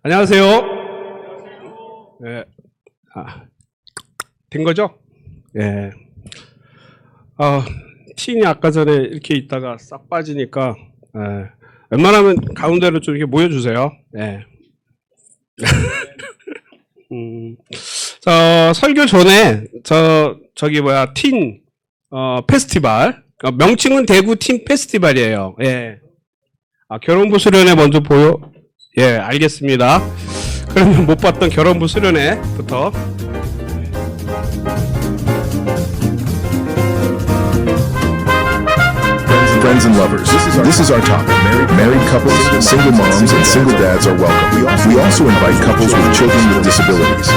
안녕하세요. 네. 된 거죠? 예. 틴이 아까 전에 이렇게 있다가 싹 빠지니까, 웬만하면 가운데로 좀 이렇게 모여주세요. 예. 설교 전에, 틴, 페스티벌. 명칭은 대구 틴 페스티벌이에요. 예. 결혼부 수련회 먼저 예, 알겠습니다. 그러면 못 봤던 결혼부 수련회부터. Friends and lovers, this is our topic. Married couples, single moms, and single dads are welcome. We also invite couples with children with disabilities.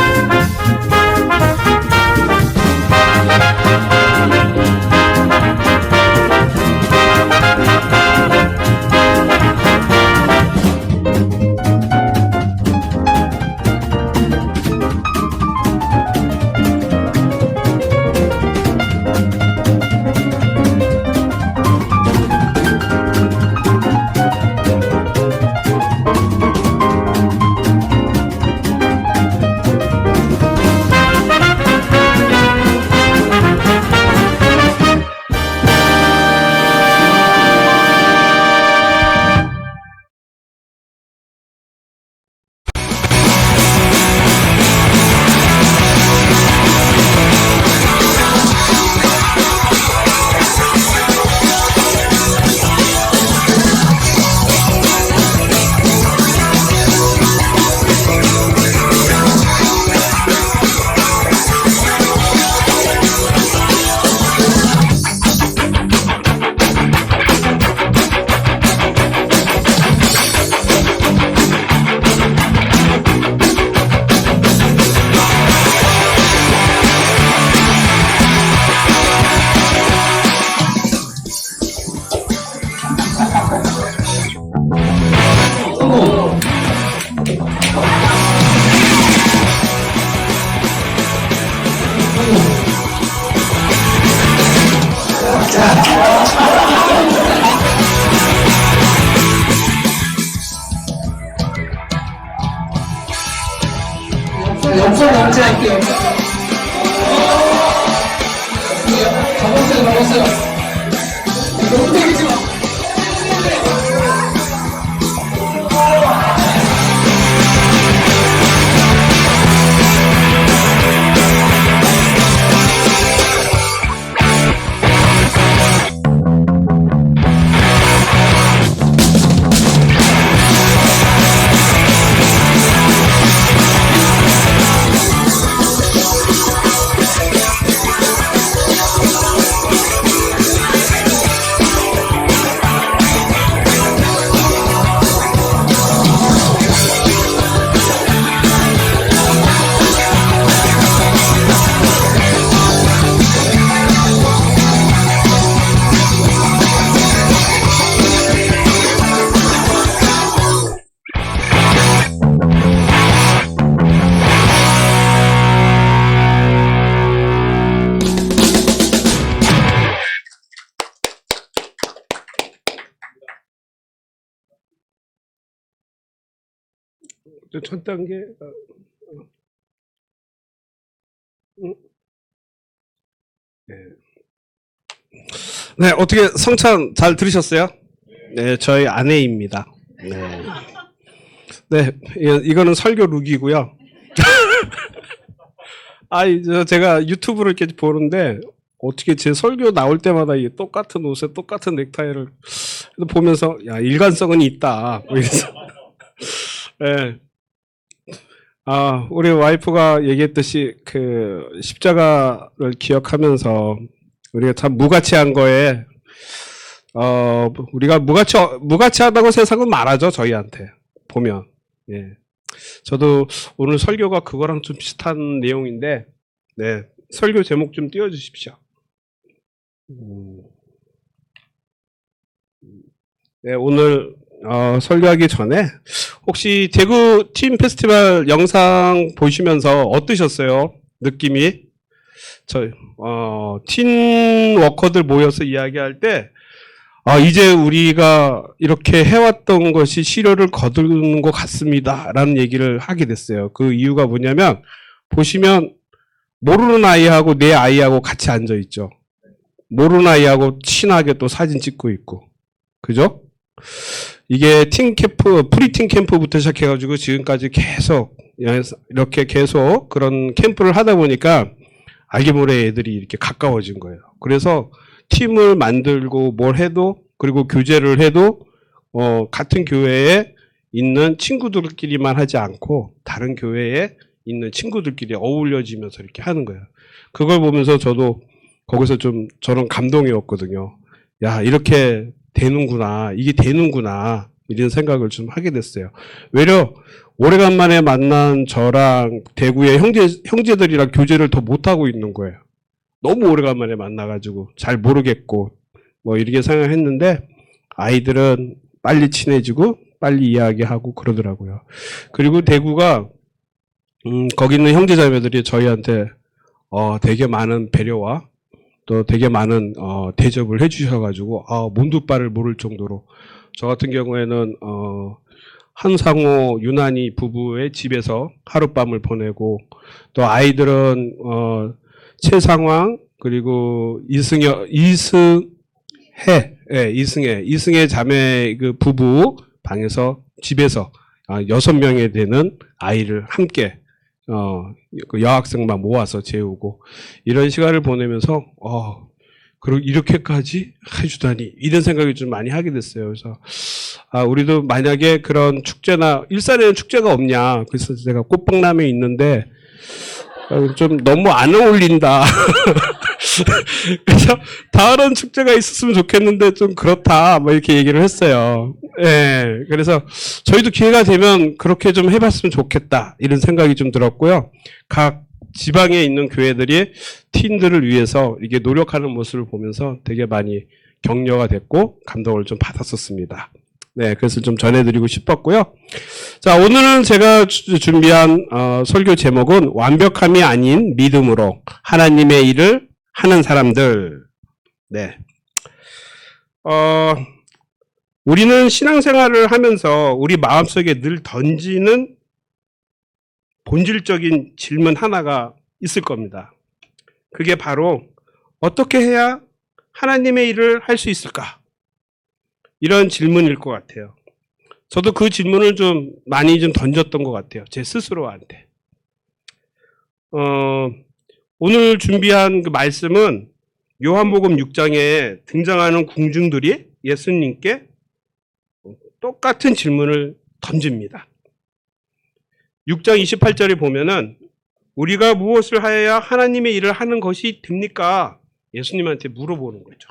영상 남자할게요. 잡았어요. 너무 때리지 마. 첫 단계, 네, 어떻게 성찬 잘 들으셨어요? 네, 저희 아내입니다. 네. 네, 이거는 설교 룩이고요. 제가 유튜브를 이렇게 보는데, 어떻게 제 설교 나올 때마다 이 똑같은 옷에 똑같은 넥타이를 보면서, 야, 일관성은 있다. 뭐 이래서. 네. 우리 와이프가 얘기했듯이 그 십자가를 기억하면서 우리가 참 무가치한 거에 우리가 무가치하다고 세상은 말하죠. 저희한테 보면. 예. 저도 오늘 설교가 그거랑 좀 비슷한 내용인데, 네, 설교 제목 좀 띄워주십시오. 네, 오늘 설교하기 전에 혹시 대구 팀 페스티벌 영상 보시면서 어떠셨어요? 느낌이? 팀 워커들 모여서 이야기할 때, 이제 우리가 이렇게 해왔던 것이 실효를 거두는 것 같습니다. 라는 얘기를 하게 됐어요. 그 이유가 뭐냐면, 보시면, 모르는 아이하고 내 아이하고 같이 앉아있죠. 모르는 아이하고 친하게 또 사진 찍고 있고. 그죠? 이게 프리팀 캠프부터 시작해가지고 지금까지 계속, 이렇게 계속 그런 캠프를 하다 보니까 알게 모르게 애들이 이렇게 가까워진 거예요. 그래서 팀을 만들고 뭘 해도, 그리고 교제를 해도, 같은 교회에 있는 친구들끼리만 하지 않고 다른 교회에 있는 친구들끼리 어울려지면서 이렇게 하는 거예요. 그걸 보면서 저도 거기서 좀 저는 감동이었거든요. 야, 이렇게 되는구나. 이게 되는구나. 이런 생각을 좀 하게 됐어요. 외려 오래간만에 만난 저랑 대구의 형제들이랑 교제를 더 못하고 있는 거예요. 너무 오래간만에 만나가지고 잘 모르겠고 뭐 이렇게 생각했는데 아이들은 빨리 친해지고 빨리 이야기하고 그러더라고요. 그리고 대구가 거기 있는 형제자매들이 저희한테 되게 많은 배려와 또 되게 많은 대접을 해주셔가지고 문두발을 모를 정도로 저 같은 경우에는 한상호 유난히 부부의 집에서 하룻밤을 보내고 또 아이들은 최상황 그리고 이승혜 자매 그 부부 방에서 집에서 6명에 되는 아이를 함께 그 여학생만 모아서 재우고 이런 시간을 보내면서 그리고 이렇게까지 해주다니 이런 생각을 좀 많이 하게 됐어요. 그래서 우리도 만약에 그런 축제나 일산에는 축제가 없냐 그래서 제가 꽃박람회 있는데 좀 너무 안 어울린다. 그래서 다른 축제가 있었으면 좋겠는데 좀 그렇다 뭐 이렇게 얘기를 했어요. 예, 그래서 저희도 기회가 되면 그렇게 좀 해봤으면 좋겠다 이런 생각이 좀 들었고요. 각 지방에 있는 교회들이 팀들을 위해서 이게 노력하는 모습을 보면서 되게 많이 격려가 됐고 감동을 좀 받았었습니다. 네, 그래서 좀 전해드리고 싶었고요. 자, 오늘은 제가 준비한 설교 제목은 완벽함이 아닌 믿음으로 하나님의 일을 하는 사람들. 네. 우리는 신앙생활을 하면서 우리 마음속에 늘 던지는 본질적인 질문 하나가 있을 겁니다. 그게 바로 어떻게 해야 하나님의 일을 할 수 있을까? 이런 질문일 것 같아요. 저도 그 질문을 좀 많이 좀 던졌던 것 같아요. 제 스스로한테. 오늘 준비한 그 말씀은 요한복음 6장에 등장하는 궁중들이 예수님께 똑같은 질문을 던집니다. 6장 28절에 보면은 우리가 무엇을 하여야 하나님의 일을 하는 것이 됩니까? 예수님한테 물어보는 거죠.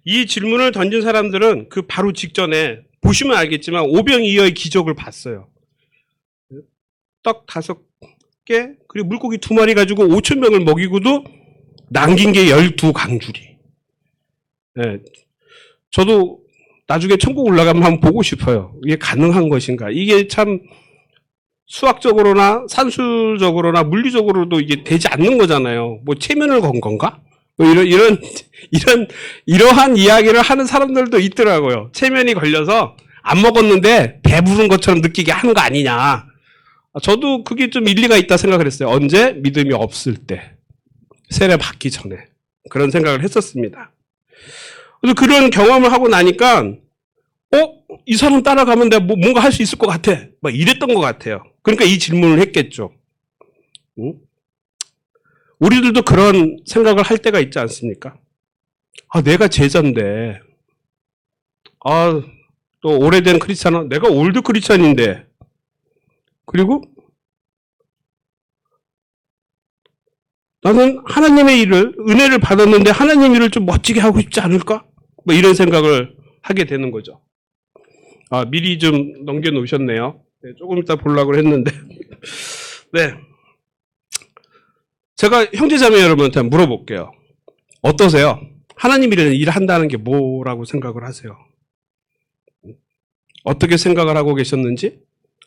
이 질문을 던진 사람들은 그 바로 직전에 보시면 알겠지만 오병이어의 기적을 봤어요. 떡 5개 그리고 물고기 2마리 가지고 5,000명을 먹이고도 남긴 게 12강줄이. 네, 저도 나중에 천국 올라가면 한번 보고 싶어요. 이게 가능한 것인가? 이게 참 수학적으로나 산술적으로나 물리적으로도 이게 되지 않는 거잖아요. 뭐 체면을 건 건가? 뭐 이러한 이야기를 하는 사람들도 있더라고요. 체면이 걸려서 안 먹었는데 배부른 것처럼 느끼게 하는 거 아니냐. 저도 그게 좀 일리가 있다 생각을 했어요. 언제? 믿음이 없을 때. 세례 받기 전에. 그런 생각을 했었습니다. 그래서 그런 경험을 하고 나니까 이 사람 따라가면 내가 뭔가 할 수 있을 것 같아. 막 이랬던 것 같아요. 그러니까 이 질문을 했겠죠. 응? 우리들도 그런 생각을 할 때가 있지 않습니까? 내가 제자인데, 또 오래된 크리스찬은 내가 올드 크리스찬인데, 그리고 나는 하나님의 일을, 은혜를 받았는데 하나님 일을 좀 멋지게 하고 싶지 않을까? 뭐 이런 생각을 하게 되는 거죠. 미리 좀 넘겨놓으셨네요. 네, 조금 이따 보려고 했는데. 네. 제가 형제자매 여러분한테 물어볼게요. 어떠세요? 하나님 일을 한다는 게 뭐라고 생각을 하세요? 어떻게 생각을 하고 계셨는지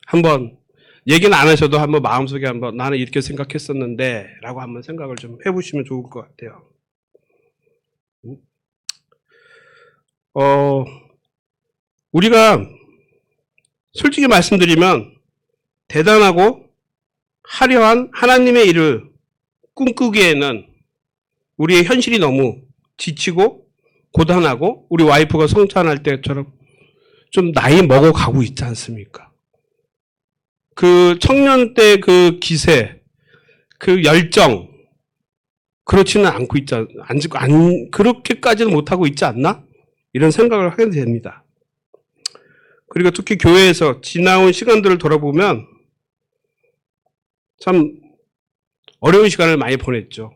한번 얘기는 안 하셔도 한번 마음속에 한번 나는 이렇게 생각했었는데 라고 한번 생각을 좀 해보시면 좋을 것 같아요. 우리가 솔직히 말씀드리면 대단하고 화려한 하나님의 일을 꿈꾸기에는 우리의 현실이 너무 지치고 고단하고 우리 와이프가 성찬할 때처럼 좀 나이 먹어가고 있지 않습니까? 그 청년 때 그 기세, 그 열정, 그렇지는 않고 그렇게까지는 못하고 있지 않나? 이런 생각을 하게 됩니다. 그리고 특히 교회에서 지나온 시간들을 돌아보면 참 어려운 시간을 많이 보냈죠.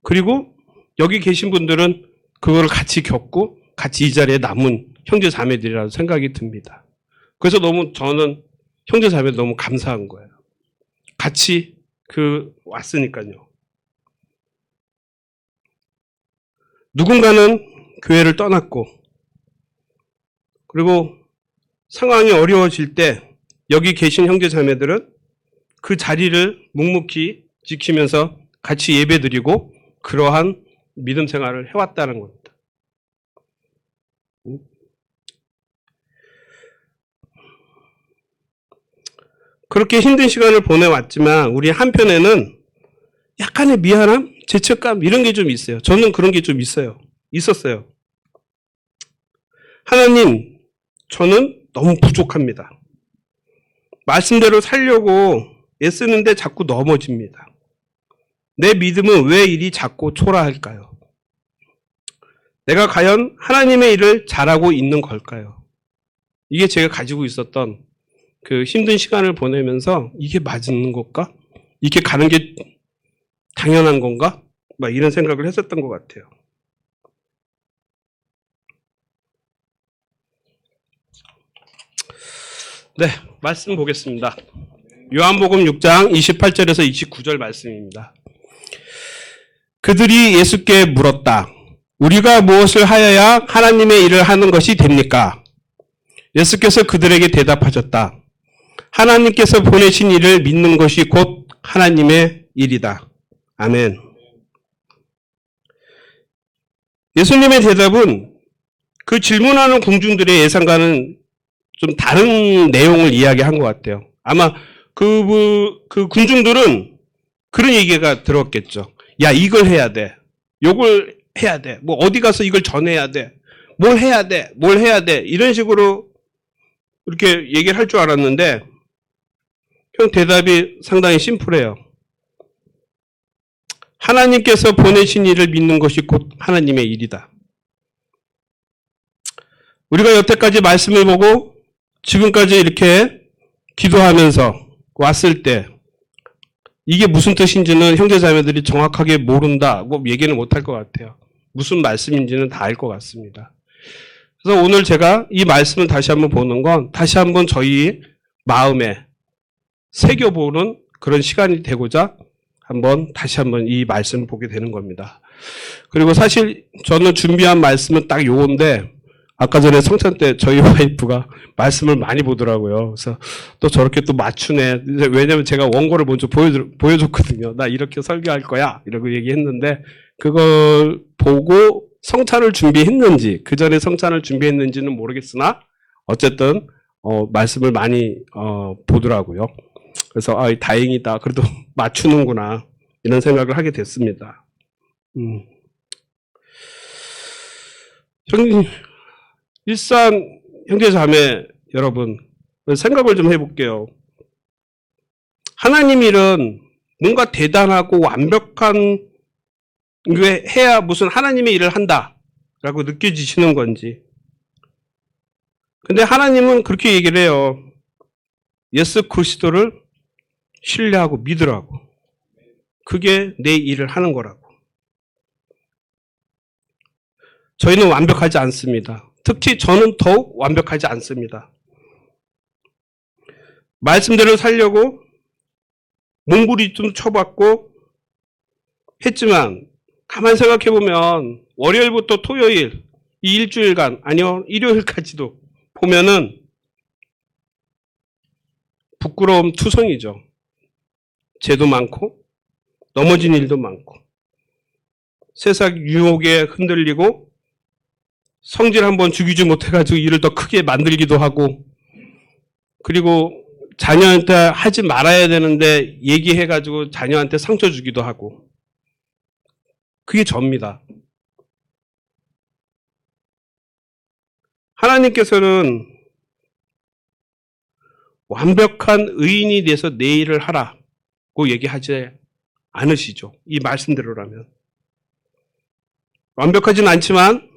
그리고 여기 계신 분들은 그거를 같이 겪고 같이 이 자리에 남은 형제 자매들이라는 생각이 듭니다. 그래서 저는 형제 자매들 너무 감사한 거예요. 같이 왔으니까요. 누군가는 교회를 떠났고 그리고 상황이 어려워질 때 여기 계신 형제 자매들은 그 자리를 묵묵히 지키면서 같이 예배드리고 그러한 믿음 생활을 해왔다는 겁니다. 그렇게 힘든 시간을 보내왔지만 우리 한편에는 약간의 미안함, 죄책감 이런 게 좀 있어요. 저는 그런 게 좀 있었어요. 하나님, 저는 너무 부족합니다. 말씀대로 살려고 애쓰는데 자꾸 넘어집니다. 내 믿음은 왜 이리 작고 초라할까요? 내가 과연 하나님의 일을 잘하고 있는 걸까요? 이게 제가 가지고 있었던 그 힘든 시간을 보내면서 이게 맞는 걸까? 이렇게 가는 게 당연한 건가? 막 이런 생각을 했었던 것 같아요. 네, 말씀 보겠습니다. 요한복음 6장 28절에서 29절 말씀입니다. 그들이 예수께 물었다. 우리가 무엇을 하여야 하나님의 일을 하는 것이 됩니까? 예수께서 그들에게 대답하셨다. 하나님께서 보내신 일을 믿는 것이 곧 하나님의 일이다. 아멘. 예수님의 대답은 그 질문하는 공중들의 예상과는 좀 다른 내용을 이야기한 것 같아요. 아마 그 군중들은 그런 얘기가 들었겠죠. 야, 이걸 해야 돼. 요걸 해야 돼. 뭐 어디 가서 이걸 전해야 돼. 뭘 해야 돼. 뭘 해야 돼. 이런 식으로 이렇게 얘기를 할 줄 알았는데 형 대답이 상당히 심플해요. 하나님께서 보내신 일을 믿는 것이 곧 하나님의 일이다. 우리가 여태까지 말씀을 보고 지금까지 이렇게 기도하면서 왔을 때 이게 무슨 뜻인지는 형제자매들이 정확하게 모른다. 뭐 얘기는 못할 것 같아요. 무슨 말씀인지는 다 알 것 같습니다. 그래서 오늘 제가 이 말씀을 다시 한번 보는 건 다시 한번 저희 마음에 새겨보는 그런 시간이 되고자 다시 한번 이 말씀을 보게 되는 겁니다. 그리고 사실 저는 준비한 말씀은 딱 요건데 아까 전에 성찬 때 저희 와이프가 말씀을 많이 보더라고요. 그래서 또 저렇게 또 맞추네. 왜냐면 제가 원고를 먼저 보여줬거든요. 나 이렇게 설교할 거야. 이러고 얘기했는데 그걸 보고 성찬을 준비했는지 그 전에 성찬을 준비했는지는 모르겠으나 어쨌든 말씀을 많이 보더라고요. 그래서 다행이다. 그래도 맞추는구나. 이런 생각을 하게 됐습니다. 일산 형제자매 여러분 생각을 좀 해볼게요. 하나님 일은 뭔가 대단하고 완벽한 게 해야 무슨 하나님의 일을 한다라고 느껴지시는 건지. 근데 하나님은 그렇게 얘기를 해요. 예수 그리스도를 신뢰하고 믿으라고. 그게 내 일을 하는 거라고. 저희는 완벽하지 않습니다. 특히 저는 더욱 완벽하지 않습니다. 말씀대로 살려고 몸부림 좀 쳐봤고 했지만 가만 생각해 보면 월요일부터 토요일 이 일주일간 아니요 일요일까지도 보면은 부끄러움 투성이죠. 죄도 많고 넘어진 일도 많고 세상 유혹에 흔들리고 성질 한번 죽이지 못해가지고 일을 더 크게 만들기도 하고 그리고 자녀한테 하지 말아야 되는데 얘기해가지고 자녀한테 상처 주기도 하고 그게 접니다. 하나님께서는 완벽한 의인이 돼서 내 일을 하라고 얘기하지 않으시죠. 이 말씀대로라면. 완벽하진 않지만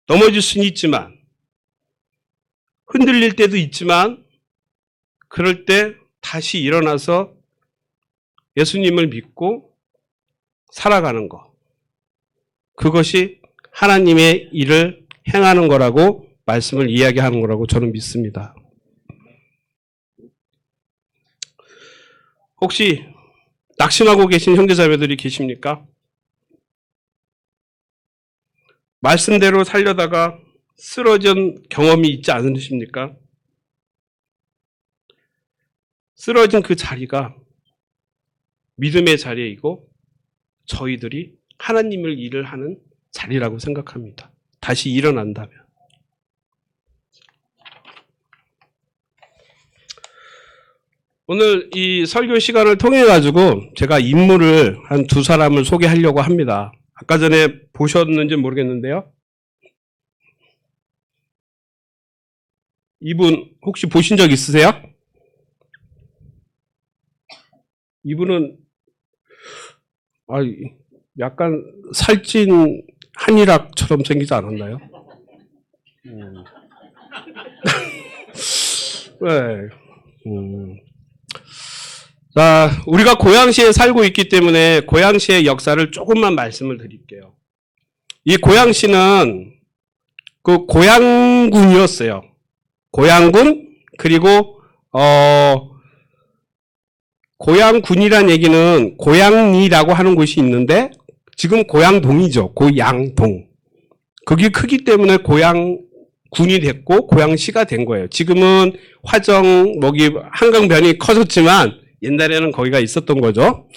넘어질 수는 있지만 흔들릴 때도 있지만 그럴 때 다시 일어나서 예수님을 믿고 살아가는 것. 그것이 하나님의 일을 행하는 거라고 말씀을 이야기하는 거라고 저는 믿습니다. 혹시 낙심하고 계신 형제자매들이 계십니까? 말씀대로 살려다가 쓰러진 경험이 있지 않으십니까? 쓰러진 그 자리가 믿음의 자리이고 저희들이 하나님을 일을 하는 자리라고 생각합니다. 다시 일어난다면. 오늘 이 설교 시간을 통해 가지고 제가 인물을 한 두 사람을 소개하려고 합니다. 아까 전에 보셨는지 모르겠는데요. 이분 혹시 보신 적 있으세요? 이분은 약간 살찐 한일학처럼 생기지 않았나요? 네. 자, 우리가 고양시에 살고 있기 때문에 고양시의 역사를 조금만 말씀을 드릴게요. 이 고양시는 그 고양군이었어요. 고양군, 그리고, 고양군이란 얘기는 고양리라고 하는 곳이 있는데, 지금 고양동이죠. 고양동. 그게 크기 때문에 고양군이 됐고, 고양시가 된 거예요. 지금은 화정, 한강변이 커졌지만, 옛날에는 거기가 있었던 거죠.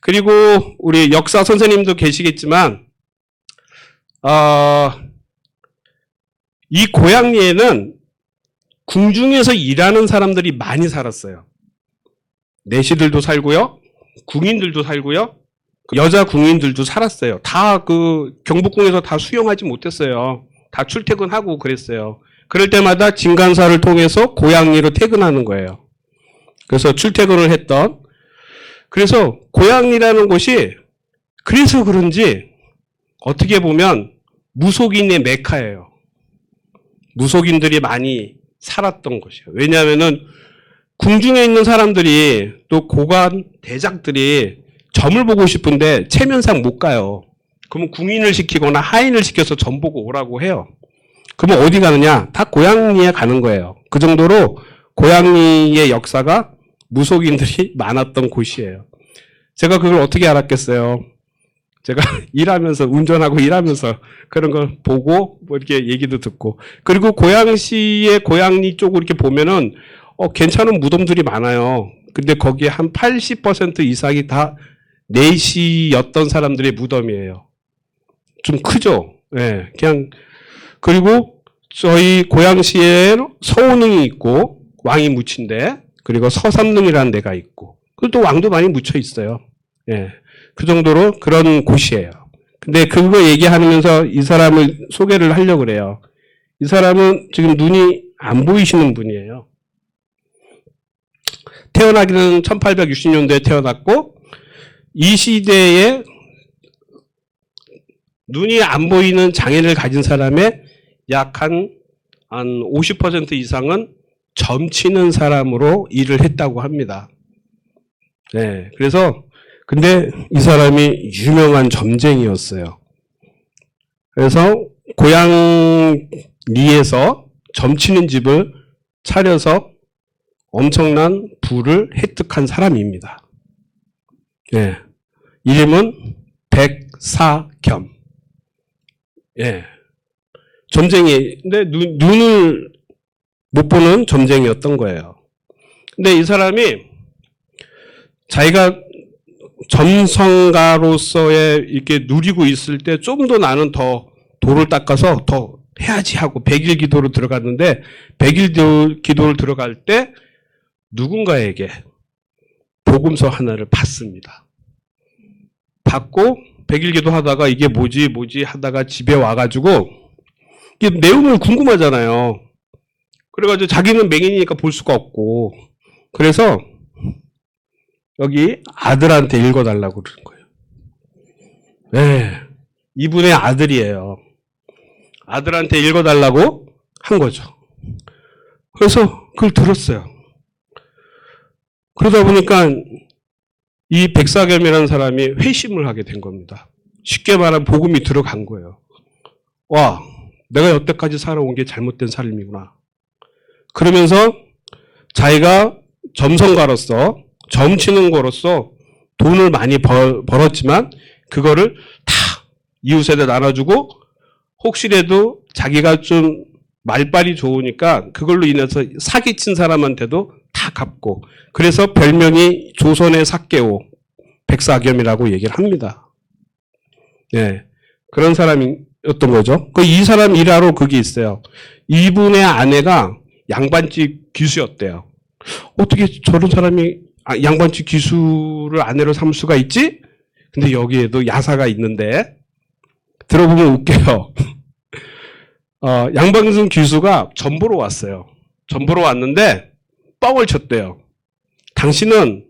그리고 우리 역사 선생님도 계시겠지만 이 고양리에는 궁중에서 일하는 사람들이 많이 살았어요. 내시들도 살고요. 궁인들도 살고요. 여자 궁인들도 살았어요. 다 그 경복궁에서 다 수용하지 못했어요. 다 출퇴근하고 그랬어요. 그럴 때마다 진간사를 통해서 고양리로 퇴근하는 거예요. 그래서 출퇴근을 했던, 그래서 고양리라는 곳이 그래서 그런지 어떻게 보면 무속인의 메카예요. 무속인들이 많이 살았던 곳이에요. 왜냐하면은 궁중에 있는 사람들이 또 고관 대작들이 점을 보고 싶은데 체면상 못 가요. 그러면 궁인을 시키거나 하인을 시켜서 점 보고 오라고 해요. 그러면 어디 가느냐? 다 고양리에 가는 거예요. 그 정도로 고양리의 역사가 무속인들이 많았던 곳이에요. 제가 그걸 어떻게 알았겠어요? 제가 일하면서, 운전하고 일하면서 그런 걸 보고, 이렇게 얘기도 듣고. 그리고 고양시의 고양리 쪽으로 이렇게 보면은, 괜찮은 무덤들이 많아요. 근데 거기에 한 80% 이상이 다 내시였던 사람들의 무덤이에요. 좀 크죠? 예, 그냥, 그리고 저희 고양시에 서운릉이 있고, 왕이 묻힌데, 그리고 서삼릉이라는 데가 있고, 그리고 또 왕도 많이 묻혀 있어요. 예. 그 정도로 그런 곳이에요. 근데 그거 얘기하면서 이 사람을 소개를 하려고 그래요. 이 사람은 지금 눈이 안 보이시는 분이에요. 태어나기는 1860년도에 태어났고, 이 시대에 눈이 안 보이는 장애를 가진 사람의 약 한 50% 이상은 점치는 사람으로 일을 했다고 합니다. 네, 그래서 근데 이 사람이 유명한 점쟁이였어요. 그래서 고양리에서 점치는 집을 차려서 엄청난 부를 획득한 사람입니다. 네, 이름은 백사겸. 예. 점쟁이. 근데 눈을 못 보는 점쟁이였던 거예요. 근데 이 사람이 자기가 점성가로서의 이렇게 누리고 있을 때 좀 더 나는 더 도를 닦아서 더 해야지 하고 100일 기도로 들어갔는데 100일 기도를 들어갈 때 누군가에게 복음서 하나를 받습니다. 받고 100일 기도하다가 이게 뭐지 하다가 집에 와가지고 이게 내용을 궁금하잖아요. 그래가지고 자기는 맹인이니까 볼 수가 없고 그래서 여기 아들한테 읽어달라고 그러는 거예요. 네, 이분의 아들이에요. 아들한테 읽어달라고 한 거죠. 그래서 그걸 들었어요. 그러다 보니까 이 백사겸이라는 사람이 회심을 하게 된 겁니다. 쉽게 말하면 복음이 들어간 거예요. 와, 내가 여태까지 살아온 게 잘못된 삶이구나. 그러면서 자기가 점성가로서 점치는 거로서 돈을 많이 벌었지만 그거를 다 이웃에다 나눠주고 혹시라도 자기가 좀 말빨이 좋으니까 그걸로 인해서 사기친 사람한테도 다 갚고 그래서 별명이 조선의 삭개오 백사겸이라고 얘기를 합니다. 예, 그런 사람이었던 거죠. 이 사람 일화로 그게 있어요. 이분의 아내가 양반집 귀수였대요. 어떻게 저런 사람이 양반집 귀수를 아내로 삼을 수가 있지? 근데 여기에도 야사가 있는데 들어보면 웃겨요. 양반집 귀수가 전보로 왔어요. 전보로 왔는데 뻥을 쳤대요. 당신은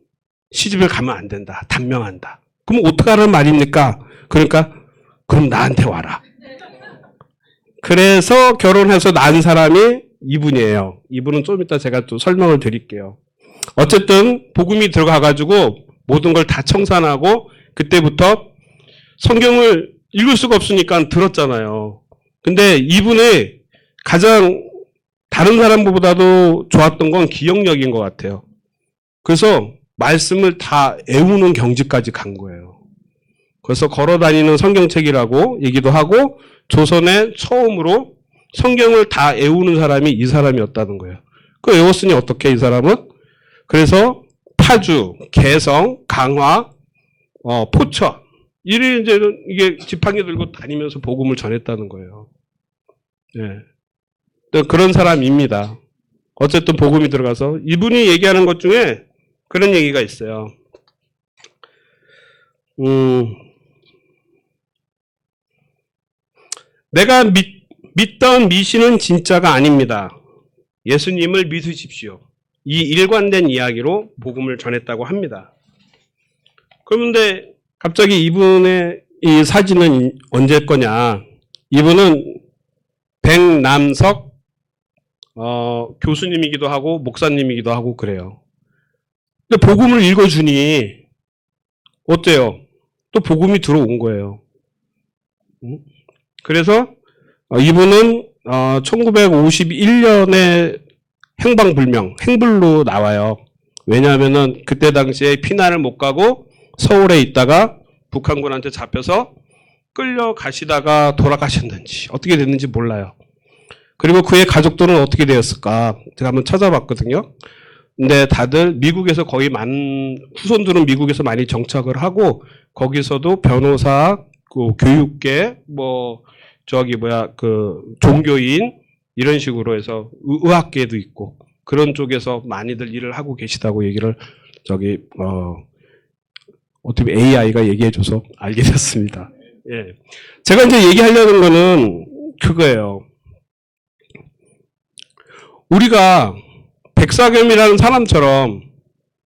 시집을 가면 안 된다. 단명한다. 그럼 어떡하라는 말입니까? 그러니까 그럼 나한테 와라. 그래서 결혼해서 낳은 사람이 이분이에요. 이분은 좀 이따 제가 또 설명을 드릴게요. 어쨌든 복음이 들어가가지고 모든 걸 다 청산하고 그때부터 성경을 읽을 수가 없으니까 들었잖아요. 근데 이분의 가장 다른 사람보다도 좋았던 건 기억력인 것 같아요. 그래서 말씀을 다 애우는 경지까지 간 거예요. 그래서 걸어다니는 성경책이라고 얘기도 하고 조선에 처음으로 성경을 다 애우는 사람이 이 사람이었다는 거예요. 그 외웠으니 어떻게 이 사람은? 그래서 파주, 개성, 강화, 포천 이제 이게 지팡이 들고 다니면서 복음을 전했다는 거예요. 예. 그런 사람입니다. 어쨌든 복음이 들어가서 이분이 얘기하는 것 중에 그런 얘기가 있어요. 내가 믿던 미신은 진짜가 아닙니다. 예수님을 믿으십시오. 이 일관된 이야기로 복음을 전했다고 합니다. 그런데 갑자기 이분의 이 사진은 언제 거냐? 이분은 백남석 교수님이기도 하고 목사님이기도 하고 그래요. 근데 복음을 읽어주니 어때요? 또 복음이 들어온 거예요. 그래서 이분은 1951년에 행방불명, 행불로 나와요. 왜냐하면은 그때 당시에 피난을 못 가고 서울에 있다가 북한군한테 잡혀서 끌려가시다가 돌아가셨는지 어떻게 됐는지 몰라요. 그리고 그의 가족들은 어떻게 되었을까? 제가 한번 찾아봤거든요. 근데 다들 미국에서 거의 후손들은 미국에서 많이 정착을 하고 거기서도 변호사, 그 교육계, 종교인 이런 식으로 해서 의학계도 있고 그런 쪽에서 많이들 일을 하고 계시다고 얘기를 어떻게 AI가 얘기해줘서 알게 됐습니다. 예. 제가 이제 얘기하려는 거는 그거예요. 우리가 백사겸이라는 사람처럼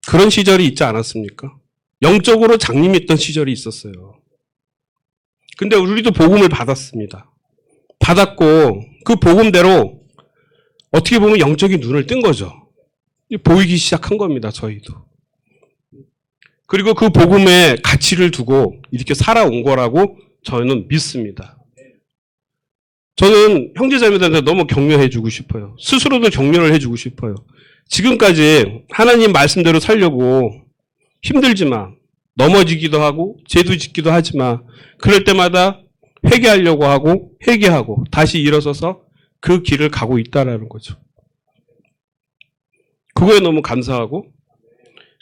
그런 시절이 있지 않았습니까? 영적으로 장님했던 시절이 있었어요. 근데 우리도 복음을 받았습니다. 받았고 그 복음대로 어떻게 보면 영적인 눈을 뜬 거죠. 보이기 시작한 겁니다. 저희도. 그리고 그 복음에 가치를 두고 이렇게 살아온 거라고 저는 믿습니다. 저는 형제자매들한테 너무 격려해 주고 싶어요. 스스로도 격려를 해 주고 싶어요. 지금까지 하나님 말씀대로 살려고 힘들지만 넘어지기도 하고 죄도 짓기도 하지만 그럴 때마다 회개하려고 하고 회개하고 다시 일어서서 그 길을 가고 있다라는 거죠. 그거에 너무 감사하고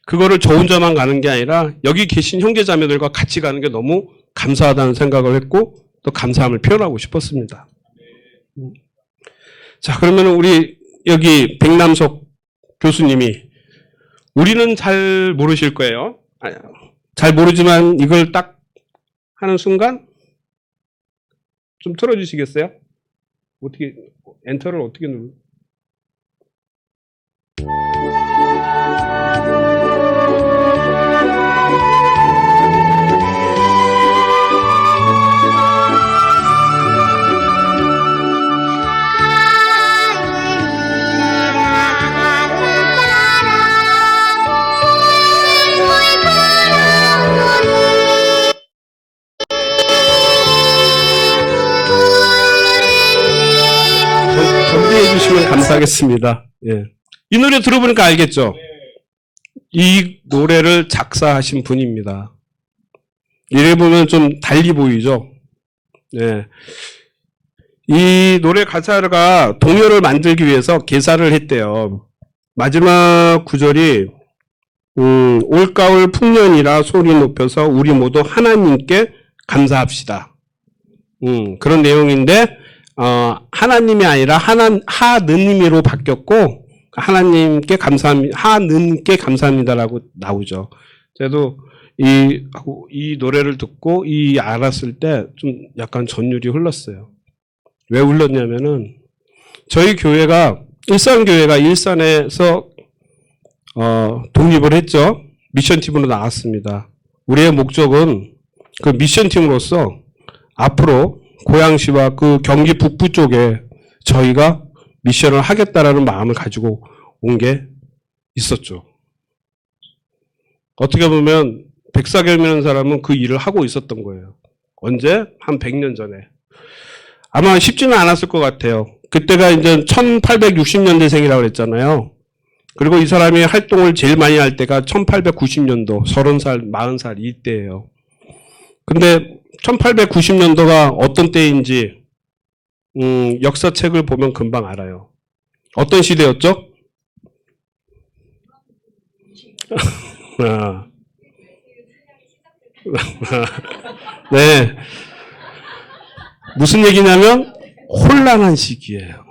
그거를 저 혼자만 가는 게 아니라 여기 계신 형제자매들과 같이 가는 게 너무 감사하다는 생각을 했고 또 감사함을 표현하고 싶었습니다. 자, 그러면 우리 여기 백남석 교수님이 우리는 잘 모르실 거예요. 잘 모르지만 이걸 딱 하는 순간 좀 틀어주시겠어요? 어떻게 엔터를 어떻게 누르? 정리해 주시면 감사하겠습니다. 예. 이 노래 들어보니까 알겠죠? 이 노래를 작사하신 분입니다. 이래 보면 좀 달리 보이죠? 예. 이 노래 가사가 동요를 만들기 위해서 개사를 했대요. 마지막 구절이 올가을 풍년이라 소리 높여서 우리 모두 하나님께 감사합시다. 그런 내용인데 하나님이 아니라 하느님으로 바뀌었고 하나님께 감사합니다. 하느님께 감사합니다라고 나오죠. 저도 이 노래를 듣고 알았을 때 좀 약간 전율이 흘렀어요. 왜 흘렀냐면은 저희 교회가 일산교회가 일산에서 독립을 했죠. 미션팀으로 나왔습니다. 우리의 목적은 그 미션팀으로서 앞으로 고양시와 그 경기 북부 쪽에 저희가 미션을 하겠다라는 마음을 가지고 온 게 있었죠. 어떻게 보면 백사겸이라는 사람은 그 일을 하고 있었던 거예요. 언제? 한 100년 전에. 아마 쉽지는 않았을 것 같아요. 그때가 이제 1860년대생이라고 그랬잖아요. 그리고 이 사람이 활동을 제일 많이 할 때가 1890년도, 30살, 40살 이때예요. 근데 1890년도가 어떤 때인지 역사책을 보면 금방 알아요. 어떤 시대였죠? 네. 무슨 얘기냐면 혼란한 시기예요.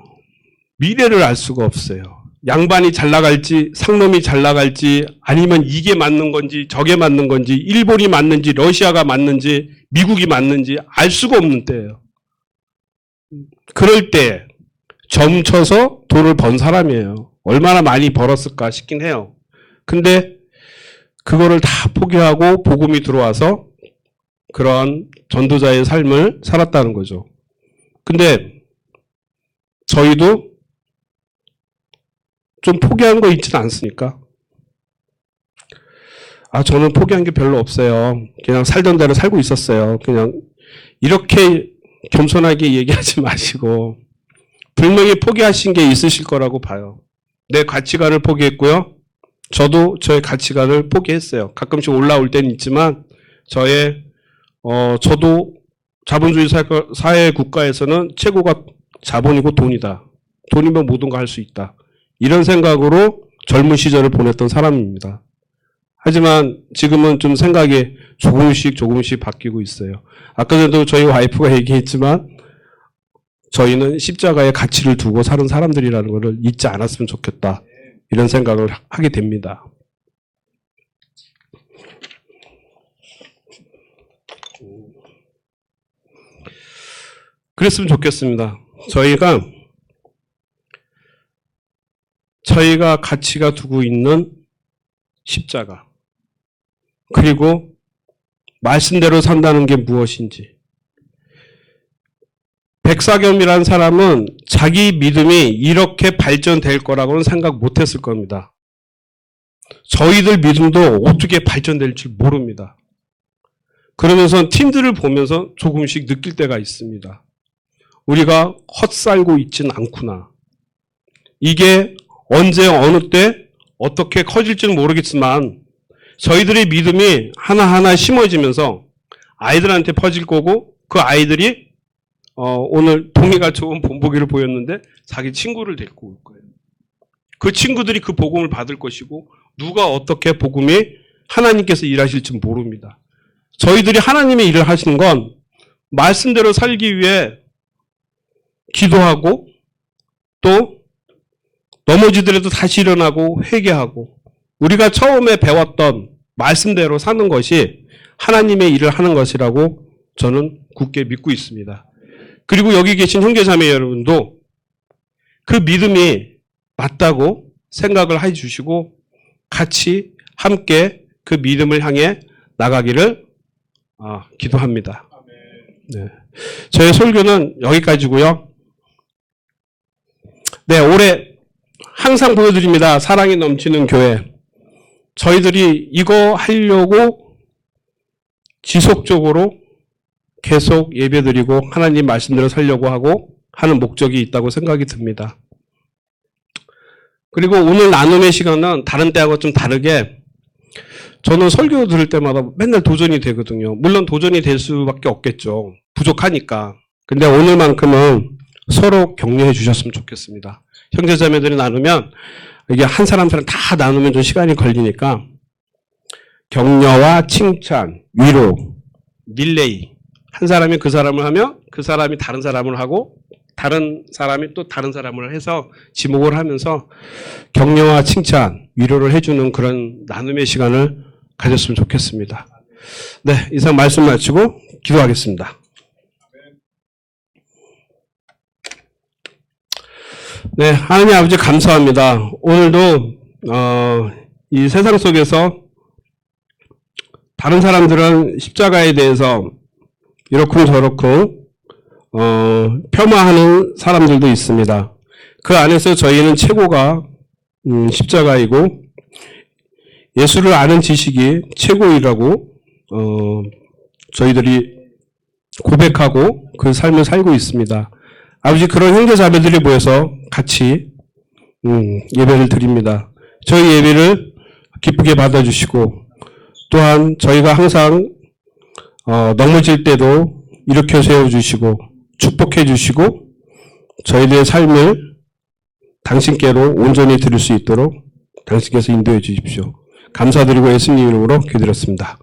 미래를 알 수가 없어요. 양반이 잘 나갈지 상놈이 잘 나갈지 아니면 이게 맞는 건지 저게 맞는 건지 일본이 맞는지 러시아가 맞는지 미국이 맞는지 알 수가 없는 때예요. 그럴 때 점쳐서 돈을 번 사람이에요. 얼마나 많이 벌었을까 싶긴 해요. 근데 그거를 다 포기하고 복음이 들어와서 그러한 전도자의 삶을 살았다는 거죠. 근데 저희도 좀 포기한 거 있지는 않습니까? 저는 포기한 게 별로 없어요. 그냥 살던 대로 살고 있었어요. 그냥 이렇게 겸손하게 얘기하지 마시고 분명히 포기하신 게 있으실 거라고 봐요. 내 가치관을 포기했고요. 저도 저의 가치관을 포기했어요. 가끔씩 올라올 때는 있지만 저도 자본주의 사회 국가에서는 최고가 자본이고 돈이다. 돈이면 모든 거 할 수 있다. 이런 생각으로 젊은 시절을 보냈던 사람입니다. 하지만 지금은 좀 생각이 조금씩 바뀌고 있어요. 아까 전에도 저희 와이프가 얘기했지만 저희는 십자가의 가치를 두고 사는 사람들이라는 것을 잊지 않았으면 좋겠다. 이런 생각을 하게 됩니다. 그랬으면 좋겠습니다. 저희가 가치가 두고 있는 십자가, 그리고 말씀대로 산다는 게 무엇인지. 백사겸이라는 사람은 자기 믿음이 이렇게 발전될 거라고는 생각 못했을 겁니다. 저희들 믿음도 어떻게 발전될지 모릅니다. 그러면서 팀들을 보면서 조금씩 느낄 때가 있습니다. 우리가 헛살고 있진 않구나. 이게 언제 어느 때 어떻게 커질지는 모르겠지만 저희들의 믿음이 하나하나 심어지면서 아이들한테 퍼질 거고 그 아이들이 오늘 동의가 좋은 본보기를 보였는데 자기 친구를 데리고 올 거예요. 그 친구들이 그 복음을 받을 것이고 누가 어떻게 복음이 하나님께서 일하실지 모릅니다. 저희들이 하나님의 일을 하시는 건 말씀대로 살기 위해 기도하고 또 넘어지더라도 다시 일어나고 회개하고 우리가 처음에 배웠던 말씀대로 사는 것이 하나님의 일을 하는 것이라고 저는 굳게 믿고 있습니다. 그리고 여기 계신 형제자매 여러분도 그 믿음이 맞다고 생각을 해주시고 같이 함께 그 믿음을 향해 나가기를 기도합니다. 네. 저의 설교는 여기까지고요. 네, 올해 항상 보여드립니다. 사랑이 넘치는 교회. 저희들이 이거 하려고 지속적으로 계속 예배드리고 하나님 말씀대로 살려고 하고 하는 목적이 있다고 생각이 듭니다. 그리고 오늘 나눔의 시간은 다른 때하고 좀 다르게 저는 설교 들을 때마다 맨날 도전이 되거든요. 물론 도전이 될 수밖에 없겠죠. 부족하니까. 근데 오늘만큼은 서로 격려해 주셨으면 좋겠습니다. 형제자매들이 나누면 이게 한 사람들은 다 나누면 좀 시간이 걸리니까 격려와 칭찬, 위로, 릴레이. 한 사람이 그 사람을 하면 그 사람이 다른 사람을 하고 다른 사람이 또 다른 사람을 해서 지목을 하면서 격려와 칭찬, 위로를 해주는 그런 나눔의 시간을 가졌으면 좋겠습니다. 네, 이상 말씀 마치고 기도하겠습니다. 네, 하나님 아버지 감사합니다. 오늘도 이 세상 속에서 다른 사람들은 십자가에 대해서 이렇쿵 저렇쿵 폄하하는 사람들도 있습니다. 그 안에서 저희는 최고가 십자가이고 예수를 아는 지식이 최고이라고 저희들이 고백하고 그 삶을 살고 있습니다. 아버지 그런 형제자매들이 모여서 같이 예배를 드립니다. 저희 예배를 기쁘게 받아주시고 또한 저희가 항상 넘어질 때도 일으켜 세워주시고 축복해 주시고 저희들의 삶을 당신께로 온전히 드릴 수 있도록 당신께서 인도해 주십시오. 감사드리고 예수님 이름으로 기도드렸습니다.